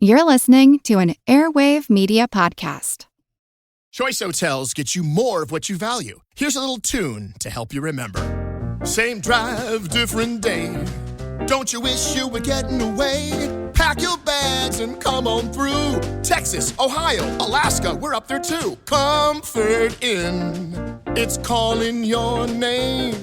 You're listening to an Airwave Media Podcast. Choice Hotels get you more of what you value. Here's a little tune to help you remember. Same drive, different day. Don't you wish you were getting away? Pack your bags and come on through. Texas, Ohio, Alaska, we're up there too. Comfort Inn, it's calling your name.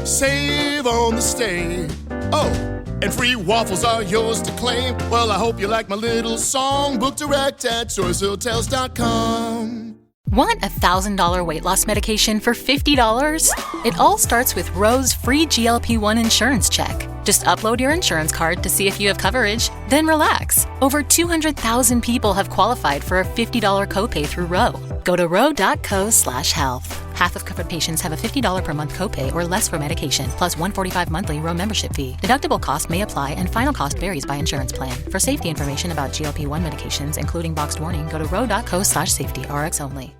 Save on the stay. Oh, and free waffles are yours to claim. Well, I hope you like my little song. Book direct at choicehotels.com. Want a $1,000 weight loss medication for $50? It all starts with Rose's free GLP-1 insurance check. Just upload your insurance card to see if you have coverage, then relax. Over 200,000 people have qualified for a $50 copay through Ro. Go to ro.co/health. Half of covered patients have a $50 per month copay or less for medication, plus $145 monthly Ro membership fee. Deductible cost may apply and final cost varies by insurance plan. For safety information about GLP-1 medications, including boxed warning, go to ro.co/safety, RX only.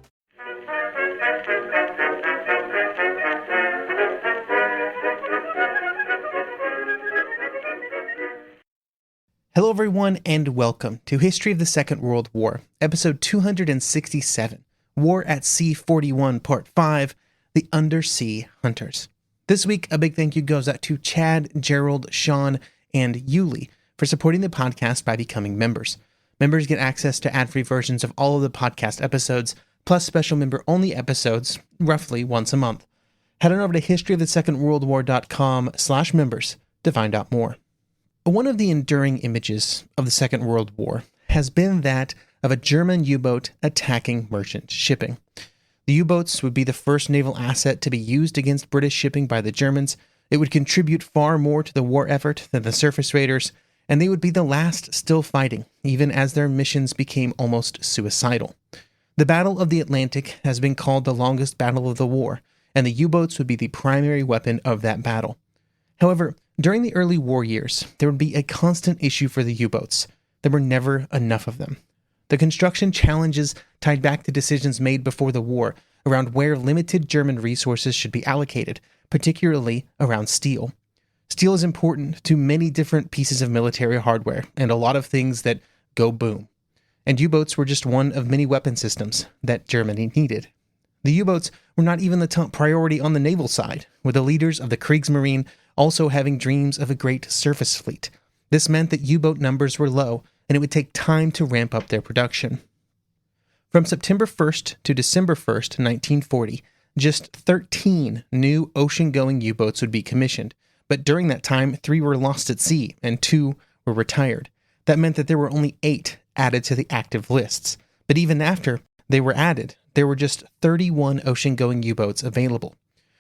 Hello everyone and welcome to History of the Second World War, episode 267, War at Sea 41, Part 5, The Undersea Hunters. This week, a big thank you goes out to Chad, Gerald, Sean, and Yuli for supporting the podcast by becoming members. Members get access to ad-free versions of all of the podcast episodes, plus special member-only episodes, roughly once a month. Head on over to historyofthesecondworldwar.com/members to find out more. One of the enduring images of the Second World War has been that of a German U-boat attacking merchant shipping. The U-boats would be the first naval asset to be used against British shipping by the Germans. It would contribute far more to the war effort than the surface raiders, and they would be the last still fighting, even as their missions became almost suicidal. The Battle of the Atlantic has been called the longest battle of the war, and the U-boats would be the primary weapon of that battle. However, during the early war years, there would be a constant issue for the U-boats. There were never enough of them. The construction challenges tied back to decisions made before the war around where limited German resources should be allocated, particularly around steel. Steel is important to many different pieces of military hardware and a lot of things that go boom. And U-boats were just one of many weapon systems that Germany needed. The U-boats were not even the top priority on the naval side, with the leaders of the Kriegsmarine also having dreams of a great surface fleet. This meant that U-boat numbers were low, and it would take time to ramp up their production. From September 1st to December 1st, 1940, just 13 new ocean-going U-boats would be commissioned, but during that time, 3 were lost at sea, and 2 were retired. That meant that there were only 8 added to the active lists, but even after they were added, there were just 31 ocean-going U-boats available.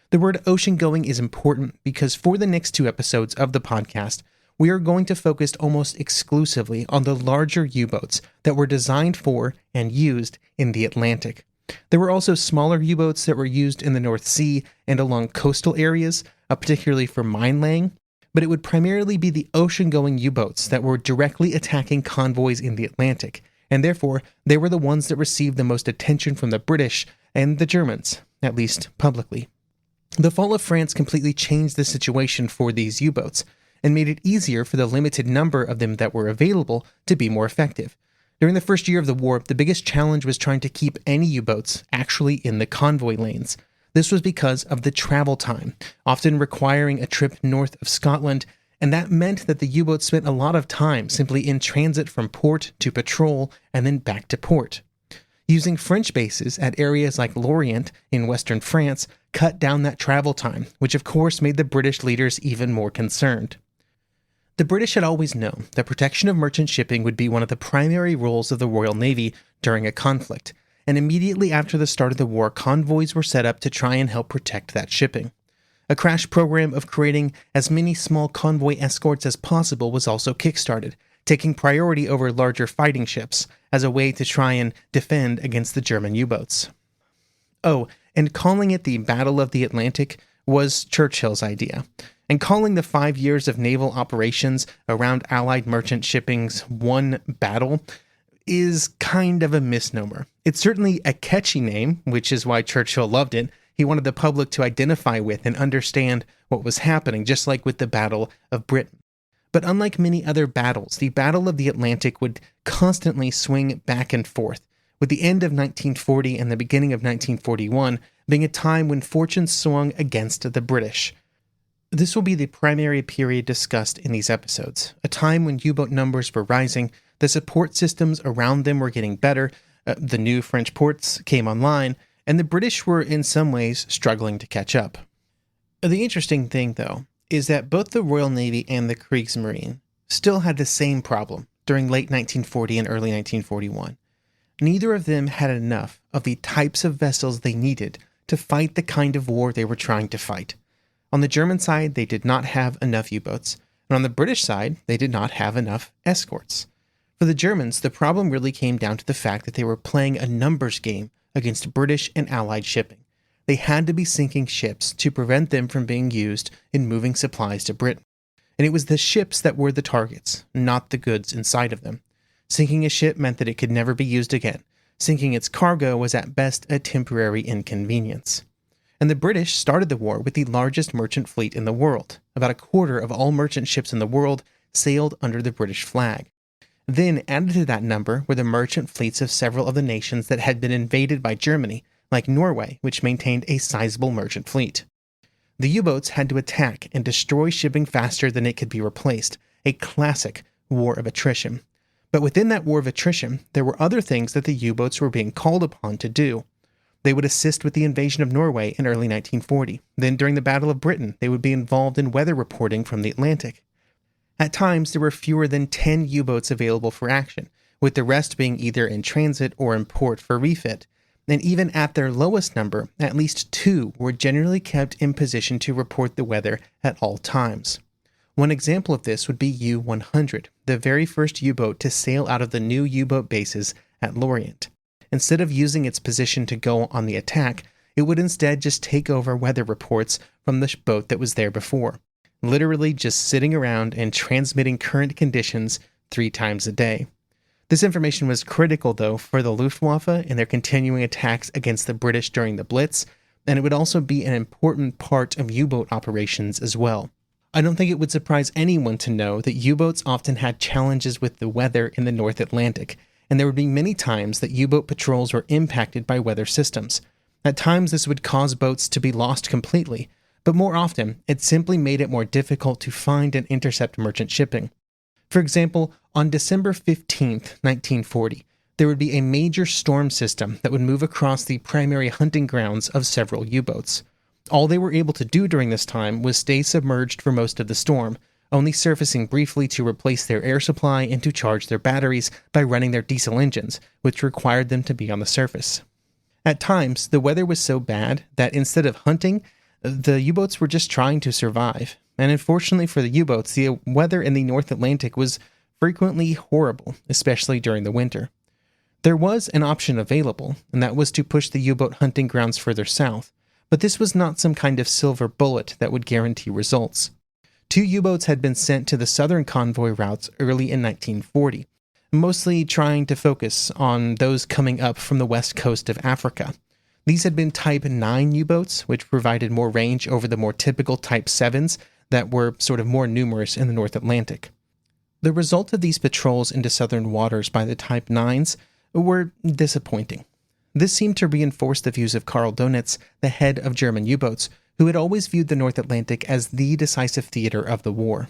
The word ocean-going is important because for the next 2 episodes of the podcast, we are going to focus almost exclusively on the larger U-boats that were designed for and used in the Atlantic. There were also smaller U-boats that were used in the North Sea and along coastal areas, particularly for mine laying, but it would primarily be the ocean-going U-boats that were directly attacking convoys in the Atlantic, and therefore they were the ones that received the most attention from the British and the Germans, at least publicly. The fall of France completely changed the situation for these U-boats and made it easier for the limited number of them that were available to be more effective. During the first year of the war, the biggest challenge was trying to keep any U-boats actually in the convoy lanes. This was because of the travel time, often requiring a trip north of Scotland, and that meant that the U-boats spent a lot of time simply in transit from port to patrol and then back to port. Using French bases at areas like Lorient in western France cut down that travel time, which of course made the British leaders even more concerned. The British had always known that protection of merchant shipping would be one of the primary roles of the Royal Navy during a conflict, and immediately after the start of the war, convoys were set up to try and help protect that shipping. A crash program of creating as many small convoy escorts as possible was also kickstarted, taking priority over larger fighting ships as a way to try and defend against the German U-boats. Oh, and calling it the Battle of the Atlantic was Churchill's idea, and calling the 5 years of naval operations around Allied merchant shipping's one battle is kind of a misnomer. It's certainly a catchy name, which is why Churchill loved it. He wanted the public to identify with and understand what was happening, just like with the Battle of Britain. But unlike many other battles, the Battle of the Atlantic would constantly swing back and forth, with the end of 1940 and the beginning of 1941 being a time when fortune swung against the British. This will be the primary period discussed in these episodes, a time when U-boat numbers were rising, the support systems around them were getting better, the new French ports came online, and the British were in some ways struggling to catch up. The interesting thing, though, is that both the Royal Navy and the Kriegsmarine still had the same problem during late 1940 and early 1941. Neither of them had enough of the types of vessels they needed to fight the kind of war they were trying to fight. On the German side, they did not have enough U-boats, and on the British side, they did not have enough escorts. For the Germans, the problem really came down to the fact that they were playing a numbers game against British and Allied shipping. They had to be sinking ships to prevent them from being used in moving supplies to Britain. And it was the ships that were the targets, not the goods inside of them. Sinking a ship meant that it could never be used again. Sinking its cargo was at best a temporary inconvenience. And the British started the war with the largest merchant fleet in the world. About a quarter of all merchant ships in the world sailed under the British flag. Then, added to that number were the merchant fleets of several of the nations that had been invaded by Germany, like Norway, which maintained a sizable merchant fleet. The U-boats had to attack and destroy shipping faster than it could be replaced, a classic war of attrition. But within that war of attrition, there were other things that the U-boats were being called upon to do. They would assist with the invasion of Norway in early 1940. Then, during the Battle of Britain, they would be involved in weather reporting from the Atlantic. At times, there were fewer than 10 U-boats available for action, with the rest being either in transit or in port for refit. And even at their lowest number, at least 2 were generally kept in position to report the weather at all times. One example of this would be U-100, the very first U-boat to sail out of the new U-boat bases at Lorient. Instead of using its position to go on the attack, it would instead just take over weather reports from the boat that was there before, literally just sitting around and transmitting current conditions 3 times a day. This information was critical, though, for the Luftwaffe in their continuing attacks against the British during the Blitz, and it would also be an important part of U-boat operations as well. I don't think it would surprise anyone to know that U-boats often had challenges with the weather in the North Atlantic, and there would be many times that U-boat patrols were impacted by weather systems. At times, this would cause boats to be lost completely, but more often, it simply made it more difficult to find and intercept merchant shipping. For example, on December 15, 1940, there would be a major storm system that would move across the primary hunting grounds of several U-boats. All they were able to do during this time was stay submerged for most of the storm, only surfacing briefly to replace their air supply and to charge their batteries by running their diesel engines, which required them to be on the surface. At times, the weather was so bad that instead of hunting, the U-boats were just trying to survive. And unfortunately for the U-boats, the weather in the North Atlantic was frequently horrible, especially during the winter. There was an option available, and that was to push the U-boat hunting grounds further south, but this was not some kind of silver bullet that would guarantee results. 2 U-boats had been sent to the southern convoy routes early in 1940, mostly trying to focus on those coming up from the west coast of Africa. These had been Type 9 U-boats, which provided more range over the more typical Type 7s that were sort of more numerous in the North Atlantic. The result of these patrols into southern waters by the Type 9s were disappointing. This seemed to reinforce the views of Karl Donitz, the head of German U-boats, who had always viewed the North Atlantic as the decisive theater of the war.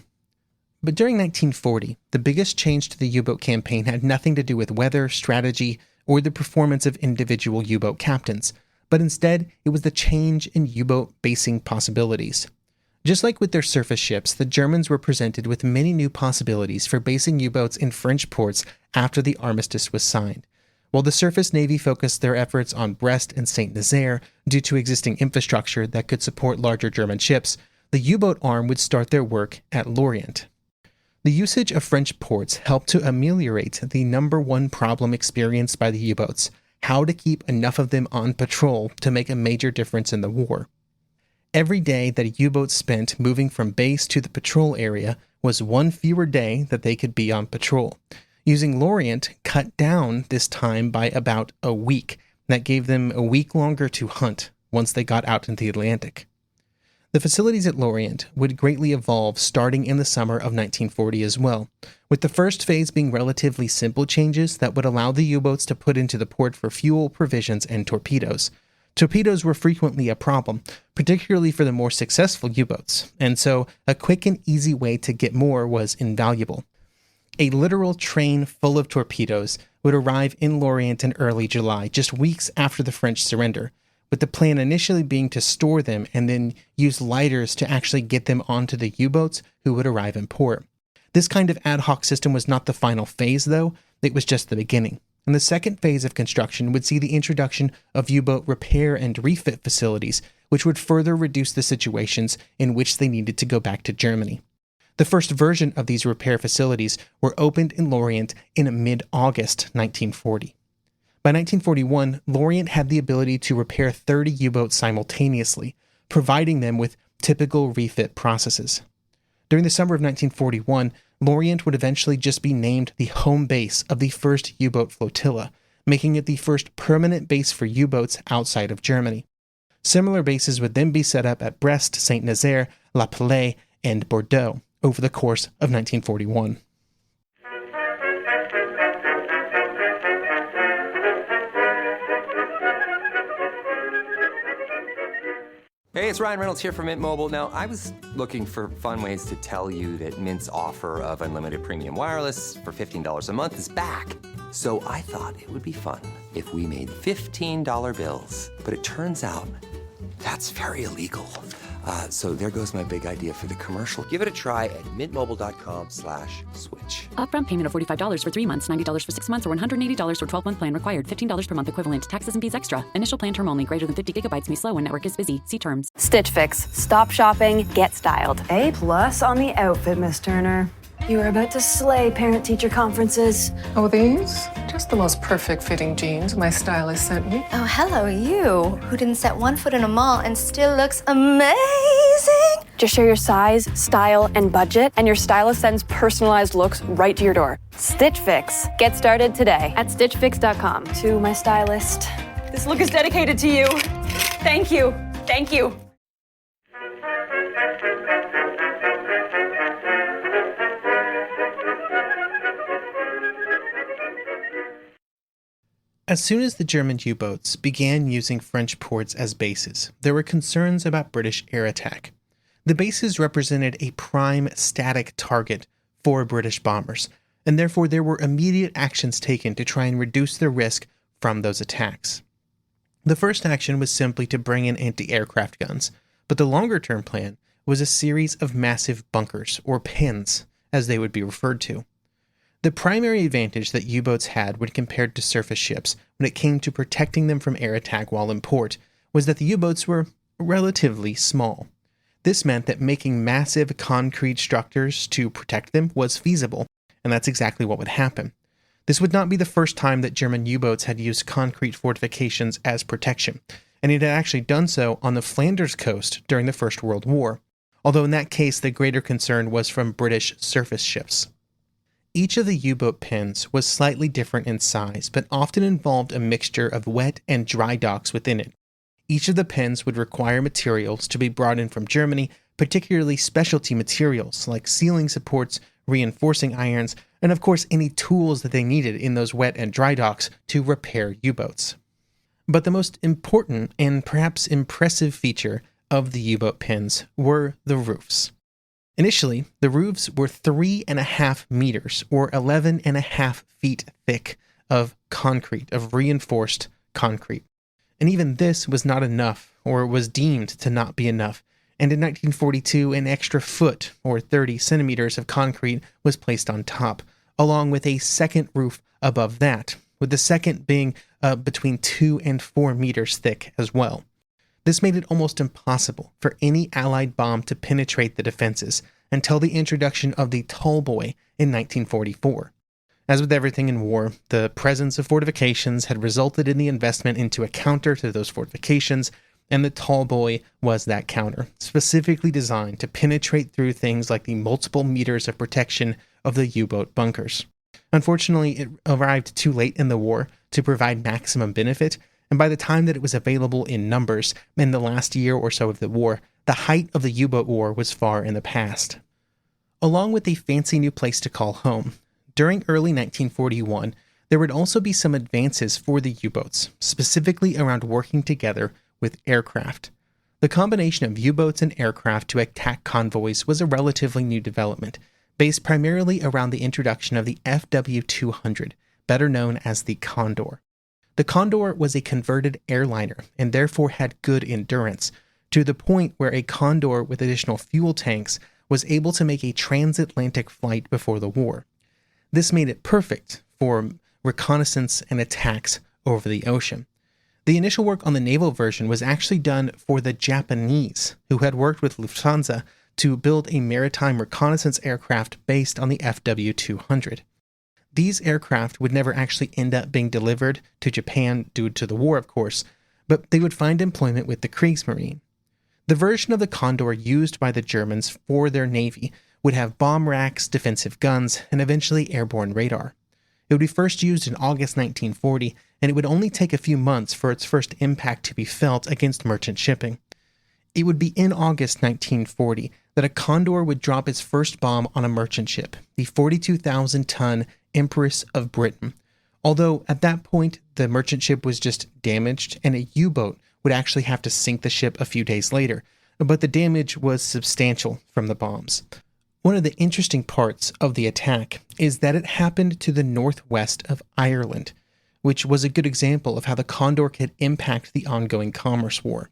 But during 1940, the biggest change to the U-boat campaign had nothing to do with weather, strategy, or the performance of individual U-boat captains, but instead it was the change in U-boat basing possibilities. Just like with their surface ships, the Germans were presented with many new possibilities for basing U-boats in French ports after the armistice was signed. While the surface navy focused their efforts on Brest and Saint-Nazaire due to existing infrastructure that could support larger German ships, the U-boat arm would start their work at Lorient. The usage of French ports helped to ameliorate the number one problem experienced by the U-boats: how to keep enough of them on patrol to make a major difference in the war. Every day that a U-boat spent moving from base to the patrol area was one fewer day that they could be on patrol. Using Lorient cut down this time by about a week. That gave them a week longer to hunt once they got out into the Atlantic. The facilities at Lorient would greatly evolve starting in the summer of 1940 as well, with the first phase being relatively simple changes that would allow the U-boats to put into the port for fuel, provisions, and torpedoes. Torpedoes were frequently a problem, particularly for the more successful U-boats, and so a quick and easy way to get more was invaluable. A literal train full of torpedoes would arrive in Lorient in early July, just weeks after the French surrender, with the plan initially being to store them and then use lighters to actually get them onto the U-boats who would arrive in port. This kind of ad hoc system was not the final phase, though. It was just the beginning. And the second phase of construction would see the introduction of U-boat repair and refit facilities, which would further reduce the situations in which they needed to go back to Germany. The first version of these repair facilities were opened in Lorient in mid-August 1940. By 1941, Lorient had the ability to repair 30 U-boats simultaneously, providing them with typical refit processes. During the summer of 1941, Lorient would eventually just be named the home base of the first U-boat flotilla, making it the first permanent base for U-boats outside of Germany. Similar bases would then be set up at Brest, Saint-Nazaire, La Palais, and Bordeaux over the course of 1941. Hey, it's Ryan Reynolds here from Mint Mobile. Now, I was looking for fun ways to tell you that Mint's offer of unlimited premium wireless for $15 a month is back. So I thought it would be fun if we made $15 bills. But it turns out that's very illegal. So there goes my big idea for the commercial. Give it a try at mintmobile.com/switch. Upfront payment of $45 for 3 months, $90 for 6 months, or $180 for 12-month plan required. $15 per month equivalent. Taxes and fees extra. Initial plan term only. Greater than 50 gigabytes may slow when network is busy. See terms. Stitch Fix. Stop shopping. Get styled. A+ on the outfit, Miss Turner. You are about to slay parent-teacher conferences. Oh, these? Just the most perfect fitting jeans my stylist sent me. Oh, hello, you, who didn't set one foot in a mall and still looks amazing. Just share your size, style, and budget, and your stylist sends personalized looks right to your door. Stitch Fix. Get started today at stitchfix.com. To my stylist. This look is dedicated to you. Thank you. Thank you. As soon as the German U-boats began using French ports as bases, there were concerns about British air attack. The bases represented a prime static target for British bombers, and therefore there were immediate actions taken to try and reduce the risk from those attacks. The first action was simply to bring in anti-aircraft guns, but the longer-term plan was a series of massive bunkers, or pens, as they would be referred to. The primary advantage that U-boats had when compared to surface ships when it came to protecting them from air attack while in port was that the U-boats were relatively small. This meant that making massive concrete structures to protect them was feasible, and that's exactly what would happen. This would not be the first time that German U-boats had used concrete fortifications as protection, and it had actually done so on the Flanders coast during the First World War, although in that case the greater concern was from British surface ships. Each of the U-boat pens was slightly different in size, but often involved a mixture of wet and dry docks within it. Each of the pens would require materials to be brought in from Germany, particularly specialty materials like sealing supports, reinforcing irons, and of course any tools that they needed in those wet and dry docks to repair U-boats. But the most important and perhaps impressive feature of the U-boat pens were the roofs. Initially, the roofs were 3.5 meters, or 11.5 feet thick, of concrete, of reinforced concrete. And even this was not enough, or was deemed to not be enough, and in 1942 an extra foot, or 30 centimeters of concrete was placed on top, along with a second roof above that, with the second being between 2 and 4 meters thick as well. This made it almost impossible for any Allied bomb to penetrate the defenses until the introduction of the tall boy in 1944. As with everything in war, the presence of fortifications had resulted in the investment into a counter to those fortifications, and the tall boy was that counter, specifically designed to penetrate through things like the multiple meters of protection of the U-boat bunkers. Unfortunately, it arrived too late in the war to provide maximum benefit, and by the time that it was available in numbers in the last year or so of the war, the height of the U-boat war was far in the past. Along with a fancy new place to call home, during early 1941, there would also be some advances for the U-boats, specifically around working together with aircraft. The combination of U-boats and aircraft to attack convoys was a relatively new development, based primarily around the introduction of the Fw-200, better known as the Condor. The Condor was a converted airliner and therefore had good endurance, to the point where a Condor with additional fuel tanks was able to make a transatlantic flight before the war. This made it perfect for reconnaissance and attacks over the ocean. The initial work on the naval version was actually done for the Japanese, who had worked with Lufthansa to build a maritime reconnaissance aircraft based on the Fw-200. These aircraft would never actually end up being delivered to Japan due to the war, of course, but they would find employment with the Kriegsmarine. The version of the Condor used by the Germans for their navy would have bomb racks, defensive guns, and eventually airborne radar. It would be first used in August 1940, and it would only take a few months for its first impact to be felt against merchant shipping. It would be in August 1940 that a Condor would drop its first bomb on a merchant ship, the 42,000-ton Empress of Britain. Although at that point, the merchant ship was just damaged, and a U-boat would actually have to sink the ship a few days later, but the damage was substantial from the bombs. One of the interesting parts of the attack is that it happened to the northwest of Ireland, which was a good example of how the Condor could impact the ongoing commerce war.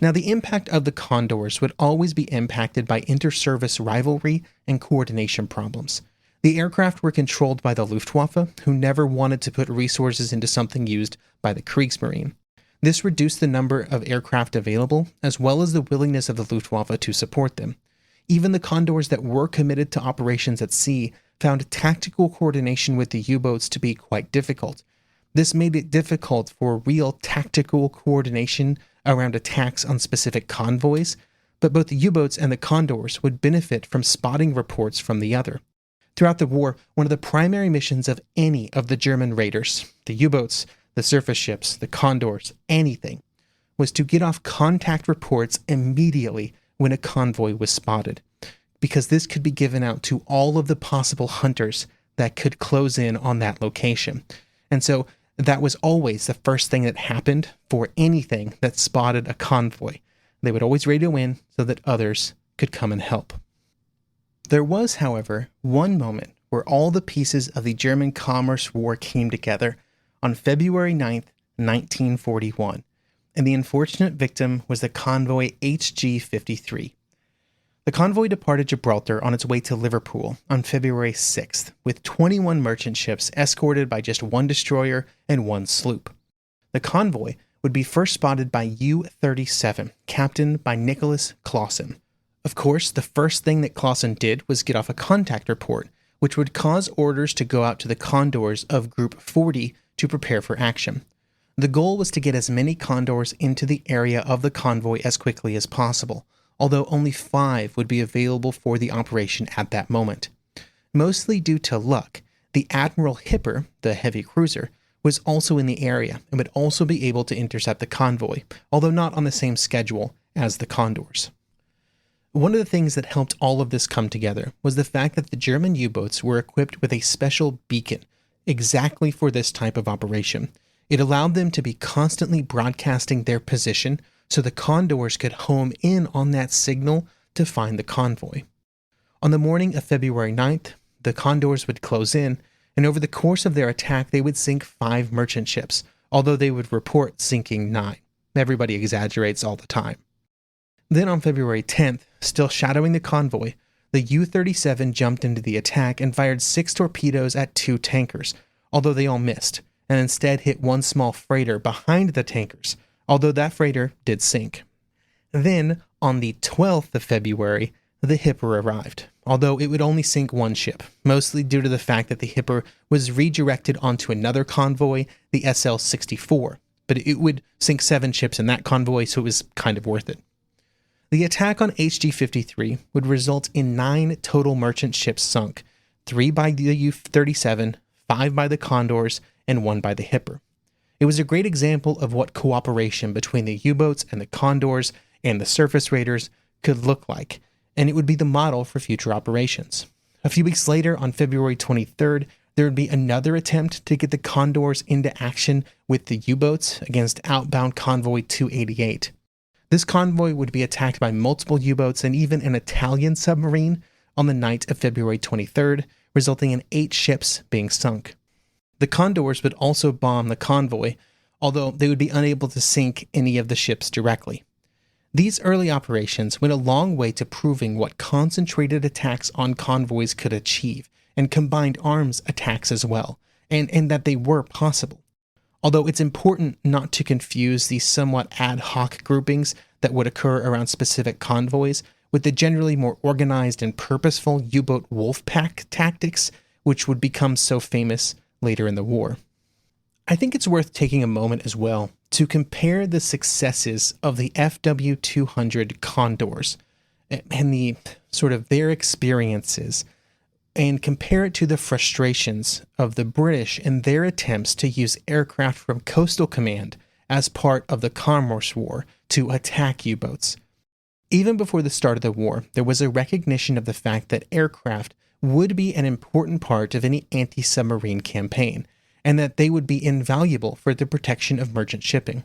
Now, the impact of the Condors would always be impacted by inter-service rivalry and coordination problems. The aircraft were controlled by the Luftwaffe, who never wanted to put resources into something used by the Kriegsmarine. This reduced the number of aircraft available, as well as the willingness of the Luftwaffe to support them. Even the Condors that were committed to operations at sea found tactical coordination with the U-boats to be quite difficult. This made it difficult for real tactical coordination around attacks on specific convoys, but both the U-boats and the Condors would benefit from spotting reports from the other. Throughout the war, one of the primary missions of any of the German raiders, the U-boats, the surface ships, the Condors, anything, was to get off contact reports immediately when a convoy was spotted, because this could be given out to all of the possible hunters that could close in on that location. And so that was always the first thing that happened for anything that spotted a convoy. They would always radio in so that others could come and help. There was, however, one moment where all the pieces of the German commerce war came together on February 9th, 1941, and the unfortunate victim was the convoy HG-53. The convoy departed Gibraltar on its way to Liverpool on February 6th, with 21 merchant ships escorted by just one destroyer and one sloop. The convoy would be first spotted by U-37, captained by Nicholas Clausen. Of course, the first thing that Clausen did was get off a contact report, which would cause orders to go out to the Condors of Group 40 to prepare for action. The goal was to get as many Condors into the area of the convoy as quickly as possible, although only 5 would be available for the operation at that moment. Mostly due to luck, the Admiral Hipper, the heavy cruiser, was also in the area and would also be able to intercept the convoy, although not on the same schedule as the Condors. One of the things that helped all of this come together was the fact that the German U-boats were equipped with a special beacon exactly for this type of operation. It allowed them to be constantly broadcasting their position so the Condors could home in on that signal to find the convoy. On the morning of February 9th, the Condors would close in, and over the course of their attack, they would sink 5 merchant ships, although they would report sinking 9. Everybody exaggerates all the time. Then on February 10th, still shadowing the convoy, the U-37 jumped into the attack and fired 6 torpedoes at 2 tankers, although they all missed, and instead hit one small freighter behind the tankers, although that freighter did sink. Then, on the 12th of February, the Hipper arrived, although it would only sink 1 ship, mostly due to the fact that the Hipper was redirected onto another convoy, the SL-64, but it would sink 7 ships in that convoy, so it was kind of worth it. The attack on HG-53 would result in 9 total merchant ships sunk, 3 by the U-37, 5 by the Condors, and 1 by the Hipper. It was a great example of what cooperation between the U-boats and the Condors and the surface raiders could look like, and it would be the model for future operations. A few weeks later, on February 23rd, there would be another attempt to get the Condors into action with the U-boats against outbound convoy 288. This convoy would be attacked by multiple U-boats and even an Italian submarine on the night of February 23rd, resulting in 8 ships being sunk. The Condors would also bomb the convoy, although they would be unable to sink any of the ships directly. These early operations went a long way to proving what concentrated attacks on convoys could achieve, and combined arms attacks as well, and that they were possible. Although it's important not to confuse these somewhat ad hoc groupings that would occur around specific convoys with the generally more organized and purposeful U-boat wolfpack tactics, which would become so famous later in the war. I think it's worth taking a moment as well to compare the successes of the Fw-200 Condors and the sort of their experiences, and compare it to the frustrations of the British and their attempts to use aircraft from Coastal Command as part of the Commerce War to attack U-boats. Even before the start of the war, there was a recognition of the fact that aircraft would be an important part of any anti-submarine campaign, and that they would be invaluable for the protection of merchant shipping.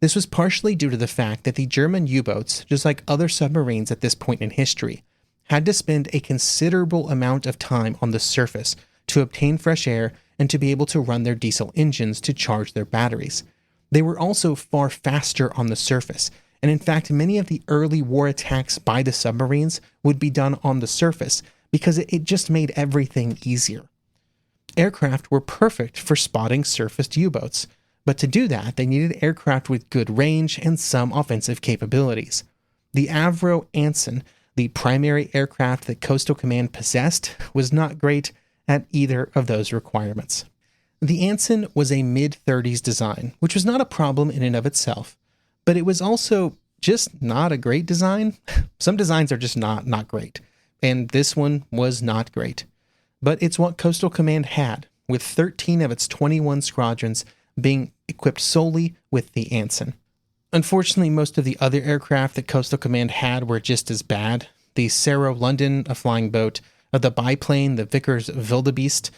This was partially due to the fact that the German U-boats, just like other submarines at this point in history, had to spend a considerable amount of time on the surface to obtain fresh air and to be able to run their diesel engines to charge their batteries. They were also far faster on the surface, and in fact many of the early war attacks by the submarines would be done on the surface because it just made everything easier. Aircraft were perfect for spotting surfaced U-boats, but to do that they needed aircraft with good range and some offensive capabilities. The Avro Anson, the primary aircraft that Coastal Command possessed, was not great at either of those requirements. The Anson was a mid-30s design, which was not a problem in and of itself, but it was also just not a great design. Some designs are just not great, and this one was not great. But it's what Coastal Command had, with 13 of its 21 squadrons being equipped solely with the Anson. Unfortunately, most of the other aircraft that Coastal Command had were just as bad. The Cerro London, a flying boat, the biplane, the Vickers Wildebeest,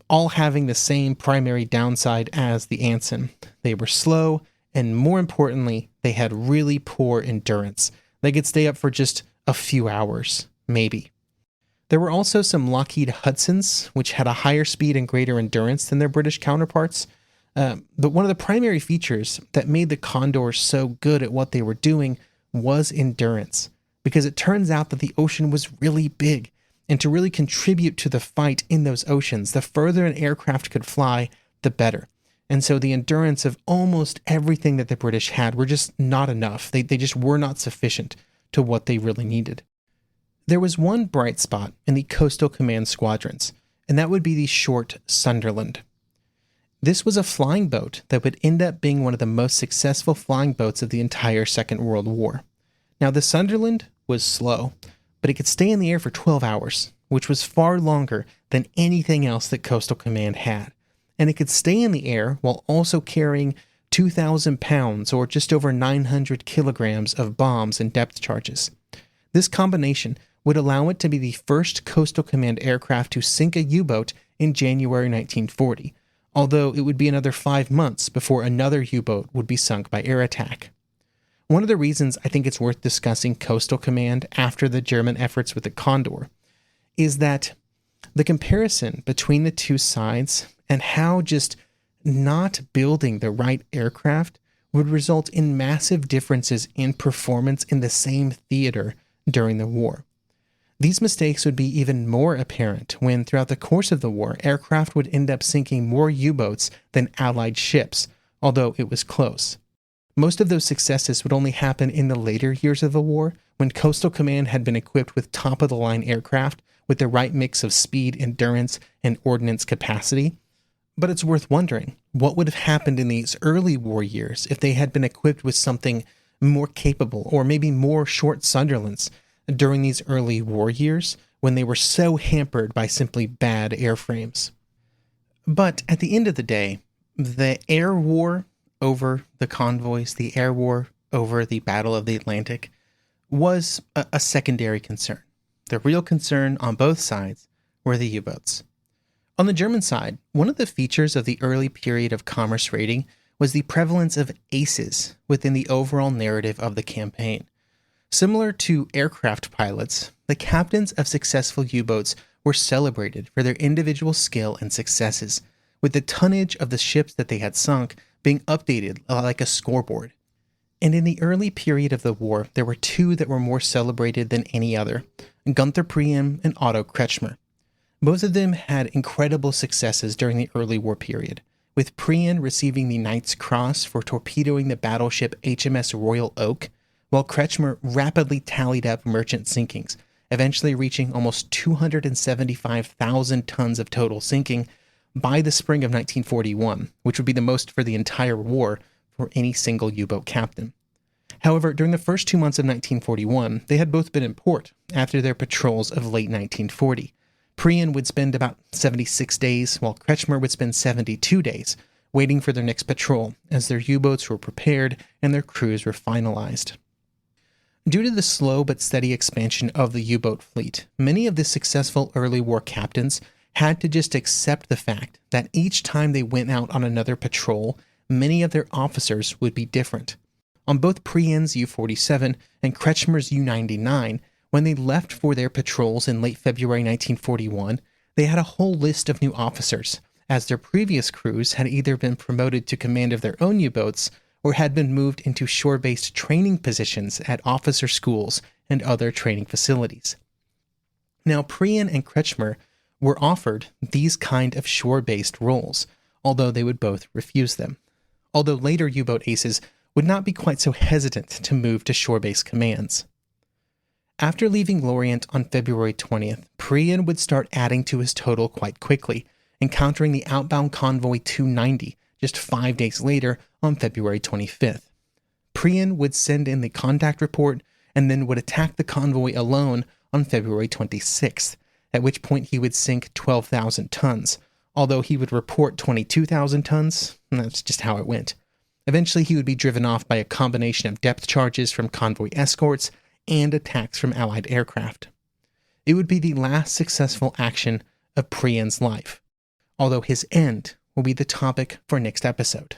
all having the same primary downside as the Anson. They were slow, and more importantly, they had really poor endurance. They could stay up for just a few hours, maybe. There were also some Lockheed Hudsons, which had a higher speed and greater endurance than their British counterparts. But one of the primary features that made the Condors so good at what they were doing was endurance, because it turns out that the ocean was really big, and to really contribute to the fight in those oceans, the further an aircraft could fly, the better. And so the endurance of almost everything that the British had were just not enough. They just were not sufficient to what they really needed. There was one bright spot in the Coastal Command squadrons, and that would be the short Sunderland. This was a flying boat that would end up being one of the most successful flying boats of the entire Second World War. Now, the Sunderland was slow, but it could stay in the air for 12 hours, which was far longer than anything else that Coastal Command had. And it could stay in the air while also carrying 2,000 pounds or just over 900 kilograms of bombs and depth charges. This combination would allow it to be the first Coastal Command aircraft to sink a U-boat in January 1940, although it would be another 5 months before another U-boat would be sunk by air attack. One of the reasons I think it's worth discussing Coastal Command after the German efforts with the Condor is that the comparison between the two sides and how just not building the right aircraft would result in massive differences in performance in the same theater during the war. These mistakes would be even more apparent when, throughout the course of the war, aircraft would end up sinking more U-boats than Allied ships, although it was close. Most of those successes would only happen in the later years of the war, when Coastal Command had been equipped with top-of-the-line aircraft with the right mix of speed, endurance, and ordnance capacity. But it's worth wondering, what would have happened in these early war years if they had been equipped with something more capable, or maybe more short Sunderlands, during these early war years when they were so hampered by simply bad airframes. But at the end of the day, the air war over the convoys, the air war over the Battle of the Atlantic, was a secondary concern. The real concern on both sides were the U-boats. On the German side, one of the features of the early period of commerce raiding was the prevalence of aces within the overall narrative of the campaign. Similar to aircraft pilots, the captains of successful U-boats were celebrated for their individual skill and successes, with the tonnage of the ships that they had sunk being updated like a scoreboard. And in the early period of the war, there were two that were more celebrated than any other, Günther Prien and Otto Kretschmer. Both of them had incredible successes during the early war period, with Prien receiving the Knight's Cross for torpedoing the battleship HMS Royal Oak, while Kretschmer rapidly tallied up merchant sinkings, eventually reaching almost 275,000 tons of total sinking by the spring of 1941, which would be the most for the entire war for any single U-boat captain. However, during the first 2 months of 1941, they had both been in port after their patrols of late 1940. Prien would spend about 76 days, while Kretschmer would spend 72 days, waiting for their next patrol as their U-boats were prepared and their crews were finalized. Due to the slow but steady expansion of the U-boat fleet, many of the successful early war captains had to just accept the fact that each time they went out on another patrol, many of their officers would be different. On both Prien's U-47 and Kretschmer's U-99, when they left for their patrols in late February 1941, they had a whole list of new officers, as their previous crews had either been promoted to command of their own U-boats or had been moved into shore-based training positions at officer schools and other training facilities. Now, Prien and Kretschmer were offered these kind of shore-based roles, although they would both refuse them. Although later U-boat aces would not be quite so hesitant to move to shore-based commands. After leaving Lorient on February 20th, Prien would start adding to his total quite quickly, encountering the outbound convoy 290 just 5 days later on February 25th. Prien would send in the contact report and then would attack the convoy alone on February 26th, at which point he would sink 12,000 tons, although he would report 22,000 tons, and that's just how it went. Eventually, he would be driven off by a combination of depth charges from convoy escorts and attacks from Allied aircraft. It would be the last successful action of Prien's life, although his end will be the topic for next episode.